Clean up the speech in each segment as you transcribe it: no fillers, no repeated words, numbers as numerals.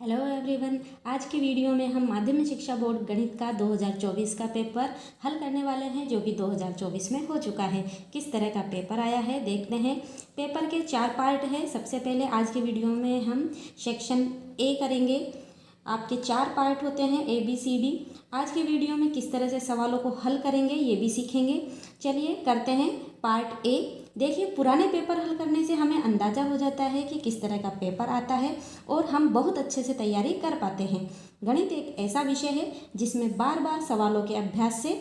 Hello everyone. आज की video में हम माध्यमिक शिक्षा बोर्ड गणित का 2024 का पेपर हल करने वाले हैं, जो कि 2024 में हो चुका है। किस तरह का पेपर आया है देखते हैं। पेपर के 4 पार्ट है। सबसे पहले आज की वीडियो में हम सेक्शन ए करेंगे। आपके 4 पार्ट होते हैं ABCD। आज की वीडियो में किस तरह से सवालों को हल करेंगे ये भी सीखेंगे। चलिए करते हैं पार्ट ए। देखिए, पुराने पेपर हल करने से हमें अंदाज़ा हो जाता है कि किस तरह का पेपर आता है और हम बहुत अच्छे से तैयारी कर पाते हैं। गणित एक ऐसा विषय है जिसमें बार बार सवालों के अभ्यास से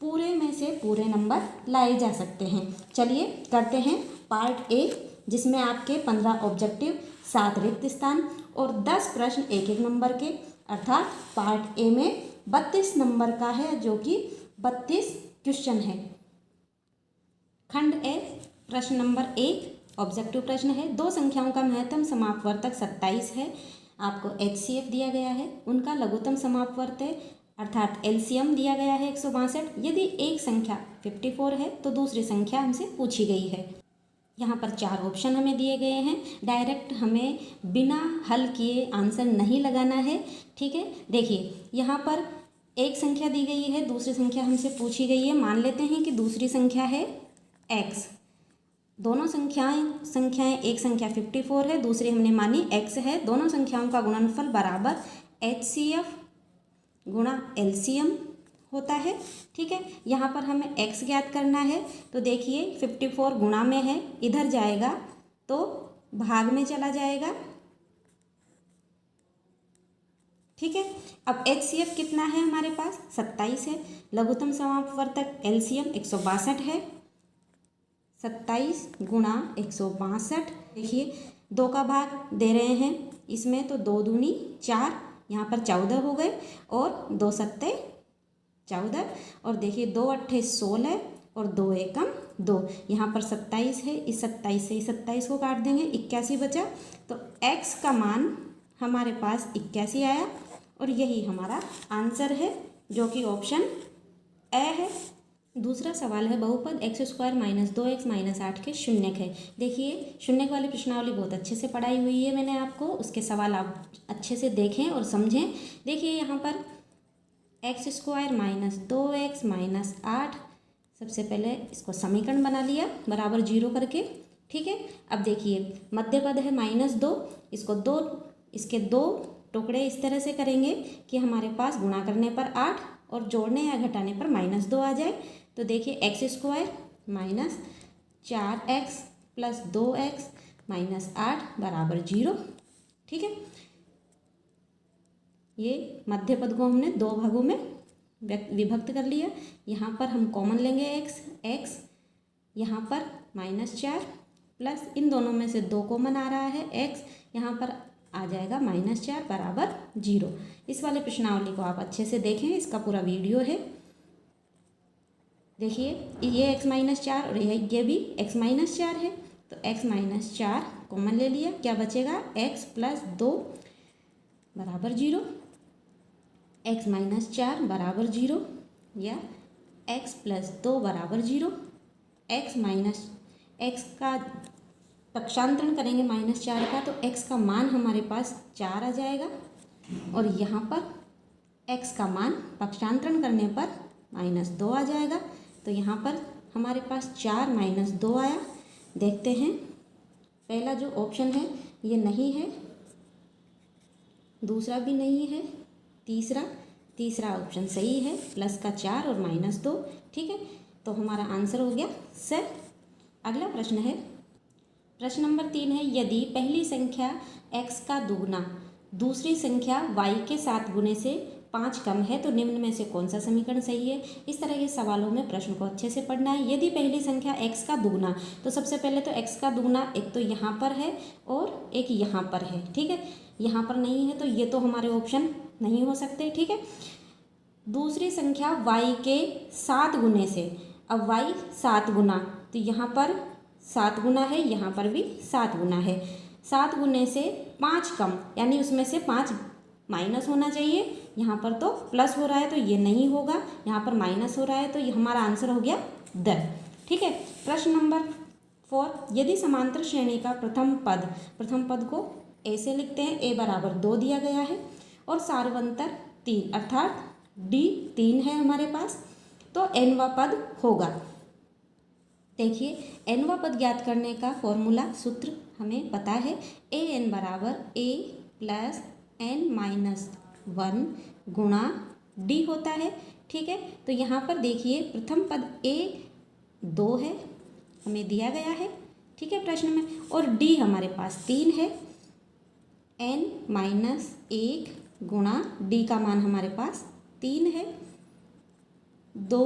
पूरे में से पूरे नंबर लाए जा सकते हैं। चलिए करते हैं पार्ट ए, जिसमें आपके 15 ऑब्जेक्टिव, 7 रिक्त स्थान और 10 प्रश्न एक एक नंबर के, अर्थात पार्ट ए में 32 नंबर का है, जो कि 32 क्वेश्चन है। खंड ए, प्रश्न नंबर 1 ऑब्जेक्टिव प्रश्न है। 2 संख्याओं का महत्तम समापवर्तक 27 है। आपको HCF दिया गया है, उनका लघुत्तम समापवर्तक अर्थात LCM दिया गया है 162। यदि एक संख्या 54 है तो दूसरी संख्या हमसे पूछी गई है। यहाँ पर 4 ऑप्शन हमें दिए गए हैं। डायरेक्ट हमें बिना हल किए आंसर नहीं लगाना है, ठीक है। देखिए, यहाँ पर एक संख्या दी गई है, दूसरी संख्या हमसे पूछी गई है। मान लेते हैं कि दूसरी संख्या है x। दोनों संख्याएं एक संख्या 54 है, दूसरी हमने मानी x है। दोनों संख्याओं का गुणनफल बराबर HCF गुणा LCM होता है, ठीक है। यहाँ पर हमें x ज्ञात करना है, तो देखिए 54 गुणा में है, इधर जाएगा तो भाग में चला जाएगा, ठीक है। अब HCF कितना है हमारे पास? 27 है। लघुत्तम समापवर्तक LCM 162 है। 27 गुणा 162। देखिए 2 का भाग दे रहे हैं इसमें, तो 2 दूनी 4, यहाँ पर 14 हो गए और 2 सत्ते 14। और देखिए 2 अट्ठे 16 और 2 एकम 2। यहाँ पर 27 है, इस 27 से इस 27 को काट देंगे, 81 बचा। तो x का मान हमारे पास 81 आया और यही हमारा आंसर है, जो कि ऑप्शन ए है। दूसरा सवाल है बहुपद x² - 2x - 8 के शून्यक है। देखिए, शून्यक वाली प्रश्नावली बहुत अच्छे से पढ़ाई हुई है मैंने आपको, उसके सवाल आप अच्छे से देखें और समझें। देखिए यहाँ पर x² - 2x - 8, सबसे पहले इसको समीकरण बना लिया बराबर 0 करके, ठीक है। अब देखिए मध्य पद है -2, इसके 2 टुकड़े इस तरह से करेंगे कि हमारे पास गुणा करने पर 8 और जोड़ने या घटाने पर -2 आ जाए। तो देखिए x² - 4x + 2x - 8 बराबर 0, ठीक है। ये मध्य पद को हमने 2 भागों में विभक्त कर लिया। यहाँ पर हम कॉमन लेंगे x, यहाँ पर -4 प्लस इन दोनों में से 2 कॉमन आ रहा है x, यहाँ पर आ जाएगा -4 बराबर 0। इस वाले प्रश्नावली को आप अच्छे से देखें, इसका पूरा वीडियो है। देखिए ये x - 4 और ये भी x - 4 है, तो x - 4 कॉमन ले लिया, क्या बचेगा? x + 2 बराबर 0, x - 4 बराबर 0 या x + 2 बराबर 0। x का पक्षांतरण करेंगे -4 का, तो x का मान हमारे पास 4 आ जाएगा और यहाँ पर x का मान पक्षांतरण करने पर -2 आ जाएगा। तो यहाँ पर हमारे पास 4 - 2 आया। देखते हैं, पहला जो ऑप्शन है ये नहीं है, दूसरा भी नहीं है, तीसरा ऑप्शन सही है, प्लस का 4 और -2, ठीक है। तो हमारा आंसर हो गया सर। अगला प्रश्न है, प्रश्न नंबर 3 है, यदि पहली संख्या x का दुगुना दूसरी संख्या y के 7 गुने से 5 कम है तो निम्न में से कौन सा समीकरण सही है? इस तरह के सवालों में प्रश्न को अच्छे से पढ़ना है। यदि पहली संख्या x का दुगुना, तो सबसे पहले तो x का दुगुना एक तो यहाँ पर है और एक यहाँ पर है, ठीक है। यहाँ पर नहीं है तो ये तो हमारे ऑप्शन नहीं हो सकते, ठीक है। दूसरी संख्या y के 7 गुने से, अब y 7 गुना, तो यहाँ पर 7 गुना है, यहाँ पर भी 7 गुना है। 7 गुने से 5 कम, यानी उसमें से 5 माइनस होना चाहिए, यहाँ पर तो प्लस हो रहा है तो ये नहीं होगा, यहाँ पर माइनस हो रहा है तो ये हमारा आंसर हो गया 10, ठीक है। प्रश्न नंबर 4, यदि समांतर श्रेणी का प्रथम पद को ऐसे लिखते हैं, a बराबर 2 दिया गया है और सार्वंतर 3 अर्थात d 3 है हमारे पास, तो nवा पद होगा। देखिए nवा पद ज्ञात करने का फॉर्मूला सूत्र हमें पता है, ए एन बराबर a प्लस n माइनस 1 गुणा d होता है। ठीक है, तो यहाँ पर देखिए प्रथम पद a 2 है हमें दिया गया है, ठीक है प्रश्न में, और d हमारे पास 3 है, n माइनस 1 गुणा d का मान हमारे पास 3 है, 2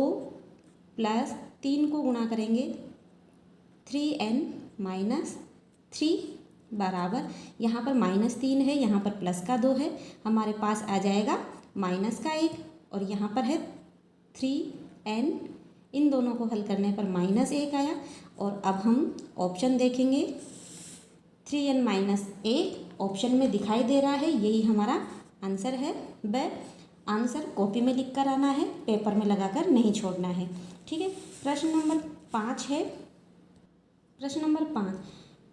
प्लस 3 को गुणा करेंगे 3n माइनस 3 बराबर, यहाँ पर -3 है, यहाँ पर प्लस का 2 है, हमारे पास आ जाएगा माइनस का 1 और यहाँ पर है 3n, इन दोनों को हल करने पर -1 आया। और अब हम ऑप्शन देखेंगे, 3n माइनस 1 ऑप्शन में दिखाई दे रहा है, यही हमारा आंसर है। वह आंसर कॉपी में लिख कर आना है, पेपर में लगाकर नहीं छोड़ना है। ठीक है, प्रश्न नंबर 5 है। प्रश्न नंबर 5,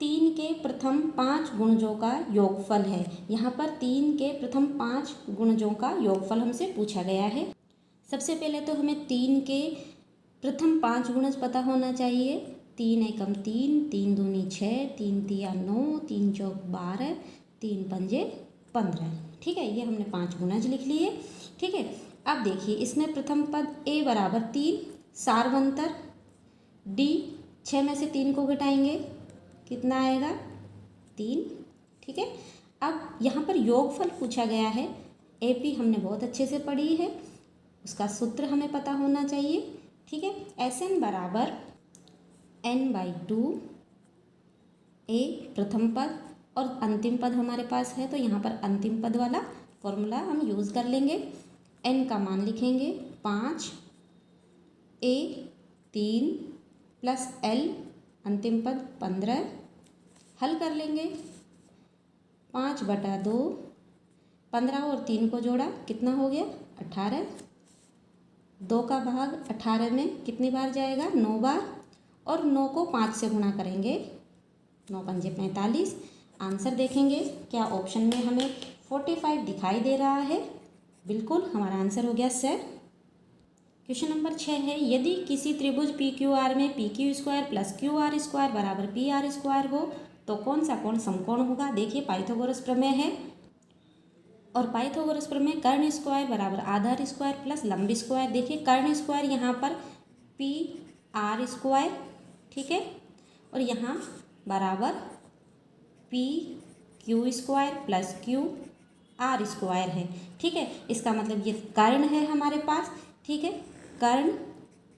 3 के प्रथम 5 गुणजों का योगफल है। यहाँ पर 3 के प्रथम 5 गुणजों का योगफल हमसे पूछा गया है। सबसे पहले तो हमें 3 के प्रथम 5 गुणज पता होना चाहिए। 3 एकम 3, 3 दूनी 6, 3 तिया 9, 3 चौक 12, 3 पंजे 15। ठीक है, ये हमने 5 गुणज लिख लिए। ठीक है, अब देखिए इसमें प्रथम पद a बराबर 3, सार्वंतर d 6 में से 3 को घटाएंगे, कितना आएगा 3। ठीक है, अब यहाँ पर योगफल पूछा गया है, AP हमने बहुत अच्छे से पढ़ी है, उसका सूत्र हमें पता होना चाहिए। ठीक है, Sn बराबर n/2, a प्रथम पद और अंतिम पद हमारे पास है, तो यहाँ पर अंतिम पद वाला फॉर्मूला हम यूज़ कर लेंगे। n का मान लिखेंगे 5, a 3 प्लस l अंतिम पद 15, हल कर लेंगे 5/2, 15 और 3 को जोड़ा कितना हो गया 18, 2 का भाग 18 में कितनी बार जाएगा 9 बार, और 9 को 5 से गुणा करेंगे, 9 पंजे 45। आंसर देखेंगे क्या ऑप्शन में हमें 45 दिखाई दे रहा है, बिल्कुल हमारा आंसर हो गया सर। क्वेश्चन नंबर 6 है, यदि किसी त्रिभुज PQR में PQ² प्लस QR² बराबर PR² हो तो कौन सा कोण समकोण होगा। देखिए पाइथागोरस प्रमेय है, और पाइथागोरस प्रमेय कर्ण स्क्वायर बराबर आधार स्क्वायर प्लस लंब स्क्वायर। देखिए कर्ण स्क्वायर यहाँ पर PR², ठीक है, और यहाँ बराबर PQ² प्लस QR² है। ठीक है, इसका मतलब ये कर्ण है हमारे पास, ठीक है, कर्ण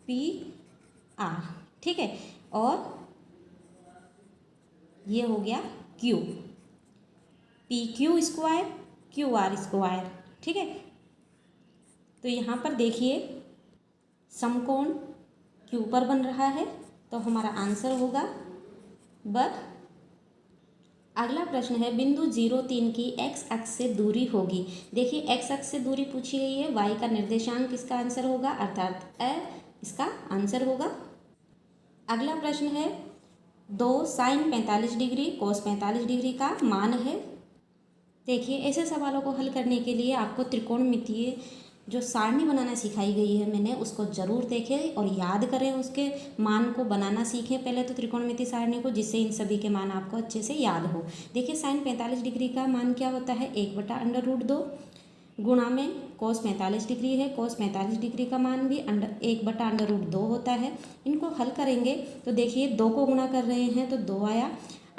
PR, ठीक है, और ये हो गया Q, PQ² QR²। ठीक है, तो यहाँ पर देखिए समकोण Q पर बन रहा है, तो हमारा आंसर होगा ब। अगला प्रश्न है, बिंदु 0,3 की x अक्ष से दूरी होगी। देखिए x अक्ष से दूरी पूछी गई है, y का निर्देशांक इसका आंसर होगा, अर्थात a इसका आंसर होगा। अगला प्रश्न है, 2 sin 45 डिग्री cos 45 डिग्री का मान है। देखिए ऐसे सवालों को हल करने के लिए आपको त्रिकोणमितीय जो सारणी बनाना सिखाई गई है मैंने, उसको ज़रूर देखें और याद करें, उसके मान को बनाना सीखें पहले तो त्रिकोणमितीय सारणी को, जिससे इन सभी के मान आपको अच्छे से याद हो। देखिए साइन 45 डिग्री का मान क्या होता है, 1/√2 गुणा में cos 45 डिग्री है, cos 45 डिग्री का मान भी 1/√2 होता है। इनको हल करेंगे तो देखिए 2 को गुणा कर रहे हैं तो 2 आया,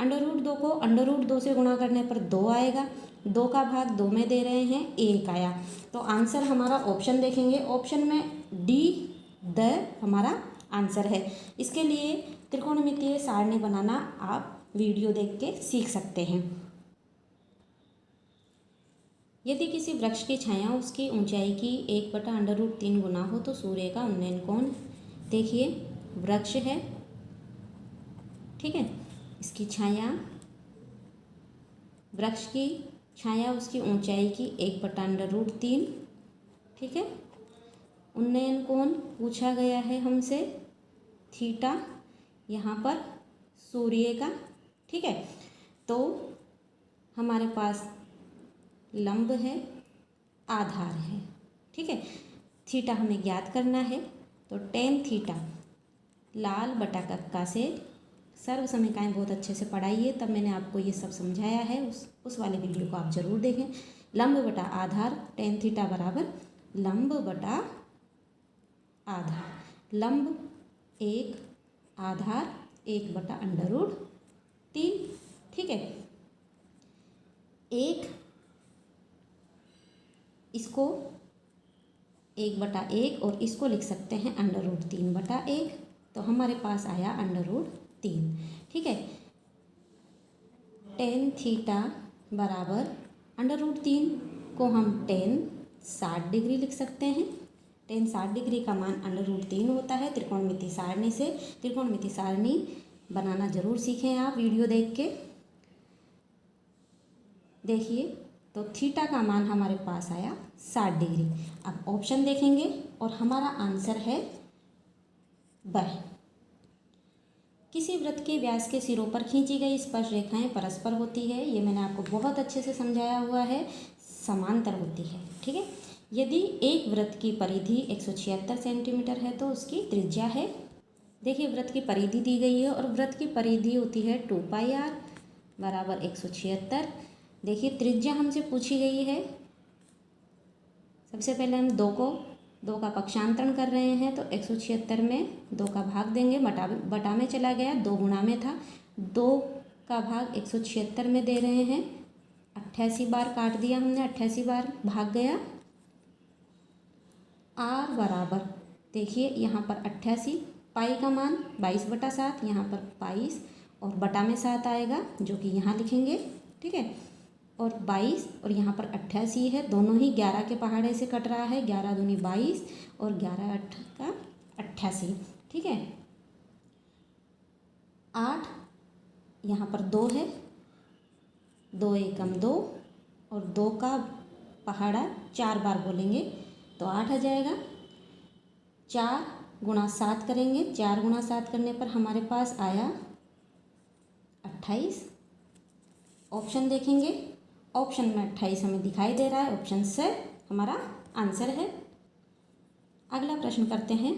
√2 को √2 से गुणा करने पर 2 आएगा, 2 का भाग 2 में दे रहे हैं 1 आया। तो आंसर हमारा ऑप्शन देखेंगे, ऑप्शन में डी द हमारा आंसर है। इसके लिए त्रिकोणमितीय सारणी बनाना आप वीडियो देख के सीख सकते हैं। यदि किसी वृक्ष की छाया उसकी ऊंचाई की 1/√3 गुना हो तो सूर्य का उन्नयन कोण। देखिए वृक्ष है, ठीक है, इसकी छाया, वृक्ष की छाया उसकी ऊंचाई की 1/√3, ठीक है। उन्नयन कोण पूछा गया है हमसे थीटा, यहाँ पर सूर्य का, ठीक है। तो हमारे पास लंब है, आधार है। ठीक है, थीटा हमें ज्ञात करना है। तो टेन थीटा, लाल बटा कक्का से सर्व समीकरण बहुत अच्छे से पढ़ाइए, तब मैंने आपको ये सब समझाया है, उस वाले वीडियो को आप ज़रूर देखें। लंब बटा आधार, टेन थीटा बराबर लंब बटा आधार। लंब 1, आधार 1/√3। ठीक है, एक इसको 1/1 और इसको लिख सकते हैं √3/1। तो हमारे पास आया √3। ठीक है, टेन थीटा बराबर √3 को हम टेन 60 डिग्री लिख सकते हैं। टेन 60 डिग्री का मान √3 होता है। त्रिकोणमिति सारणी से त्रिकोणमिति सारणी बनाना ज़रूर सीखें आप वीडियो देख के। देखिए, तो थीटा का मान हमारे पास आया 60 डिग्री। अब ऑप्शन देखेंगे और हमारा आंसर है ब। किसी वृत्त के व्यास के सिरों पर खींची गई स्पर्श रेखाएं परस्पर होती है। ये मैंने आपको बहुत अच्छे से समझाया हुआ है, समांतर होती है। ठीक है, यदि एक वृत्त की परिधि 176 सेंटीमीटर है तो उसकी त्रिज्या है, देखिए वृत्त की परिधि दी गई है और वृत्त की परिधि होती है 2πr बराबर 176। देखिए त्रिज्या हमसे पूछी गई है। सबसे पहले हम दो का पक्षांतरण कर रहे हैं, तो 176 में 2 का भाग देंगे, बटा में चला गया, 2 गुणा में था, 2 का भाग 176 में दे रहे हैं। 88 बार काट दिया हमने, 88 बार भाग गया। r बराबर, देखिए यहाँ पर 88, पाई का मान 22/7, यहाँ पर 22 और बटा में 7 आएगा, जो कि यहाँ लिखेंगे। ठीक है, और 22 और यहाँ पर 88 है, दोनों ही 11 के पहाड़े से कट रहा है। 11 दूनी 22 और 11 8 का 88। ठीक है, 8, यहाँ पर 2 है, 2 एकम 2 और 2 का पहाड़ा 4 बार बोलेंगे तो 8 आ जाएगा। 4 गुणा 7 करेंगे, 4 गुणा 7 करने पर हमारे पास आया 28। ऑप्शन देखेंगे, ऑप्शन में 28 हमें दिखाई दे रहा है, ऑप्शन से हमारा आंसर है। अगला प्रश्न करते हैं।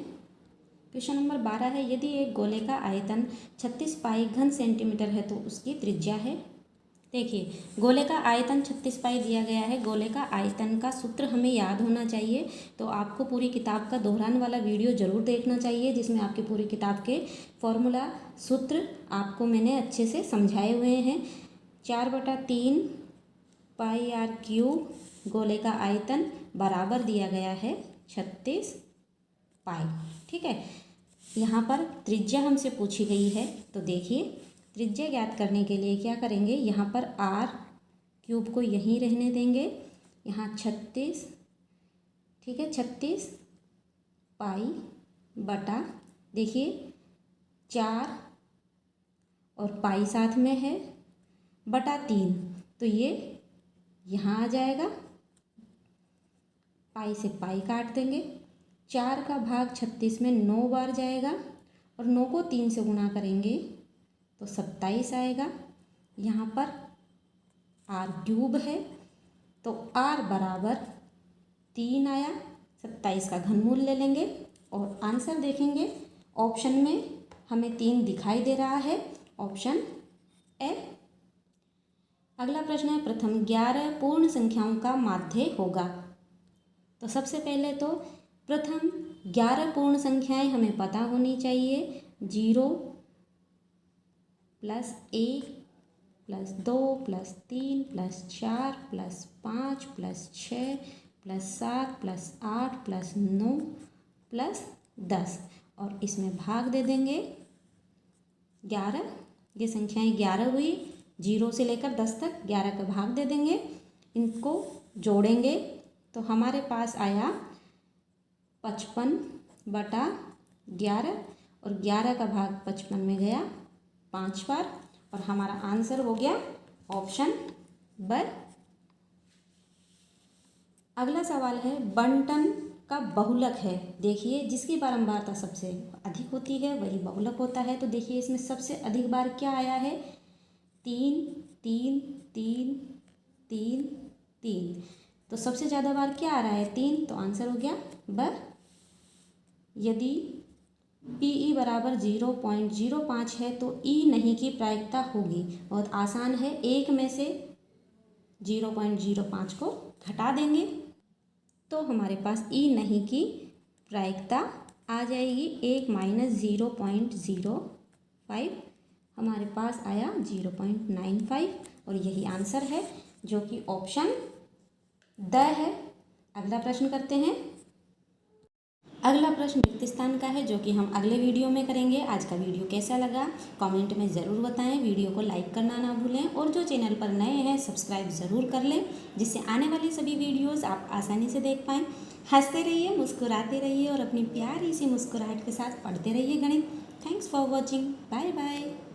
क्वेश्चन नंबर 12 है, यदि एक गोले का आयतन 36 पाई घन सेंटीमीटर है तो उसकी त्रिज्या है। देखिए, गोले का आयतन 36 पाई दिया गया है। गोले का आयतन का सूत्र हमें याद होना चाहिए, तो आपको पूरी किताब का दोहरान वाला वीडियो ज़रूर देखना चाहिए, जिसमें आपकी पूरी किताब के फॉर्मूला सूत्र आपको मैंने अच्छे से समझाए हुए हैं। 4/3 पाई r क्यूब गोले का आयतन बराबर दिया गया है 36 पाई। ठीक है, यहाँ पर त्रिज्या हमसे पूछी गई है, तो देखिए त्रिज्या ज्ञात करने के लिए क्या करेंगे, यहाँ पर r क्यूब को यहीं रहने देंगे, यहाँ 36, ठीक है, 36 पाई बटा, देखिए 4 और पाई साथ में है, बटा 3, तो ये यहाँ आ जाएगा। पाई से पाई काट देंगे, 4 का भाग 36 में 9 बार जाएगा और 9 को 3 से गुणा करेंगे तो 27 आएगा। यहाँ पर r क्यूब है तो r बराबर 3 आया। 27 का घनमूल ले लेंगे और आंसर देखेंगे। ऑप्शन में हमें 3 दिखाई दे रहा है, ऑप्शन ए। अगला प्रश्न है, प्रथम 11 पूर्ण संख्याओं का माध्य होगा। तो सबसे पहले तो प्रथम 11 पूर्ण संख्याएं हमें पता होनी चाहिए। 0 + 1 + 2 + 3 + 4 + 5 + 6 + 7 + 8 + 9 + 10 और इसमें भाग दे देंगे 11। ये संख्याएं 11 हुई, 0 से लेकर 10 तक 11 का भाग दे देंगे। इनको जोड़ेंगे तो हमारे पास आया 55/11 और 11 का भाग 55 में गया 5 बार और हमारा आंसर हो गया ऑप्शन ब। अगला सवाल है, बंटन का बहुलक है। देखिए, जिसकी बारंबारता सबसे अधिक होती है वही बहुलक होता है। तो देखिए इसमें सबसे अधिक बार क्या आया है, 3 3 3 3 3। तो सबसे ज़्यादा बार क्या आ रहा है 3, तो आंसर हो गया ब। यदि PE बराबर 0.05 है तो E नहीं की प्रायिकता होगी। बहुत आसान है, 1 में से 0.05 को घटा देंगे तो हमारे पास E नहीं की प्रायिकता आ जाएगी। 1 माइनस 0.05 हमारे पास आया 0.95 और यही आंसर है जो कि ऑप्शन द है। अगला प्रश्न करते हैं। अगला प्रश्न रिक्त स्थान का है जो कि हम अगले वीडियो में करेंगे। आज का वीडियो कैसा लगा कमेंट में ज़रूर बताएं। वीडियो को लाइक करना ना भूलें और जो चैनल पर नए हैं सब्सक्राइब ज़रूर कर लें, जिससे आने वाली सभी वीडियोस आप आसानी से देख पाएँ। हंसते रहिए, मुस्कुराते रहिए और अपनी प्यारी सी मुस्कुराहट के साथ पढ़ते रहिए गणित। Thanks for watching. Bye bye.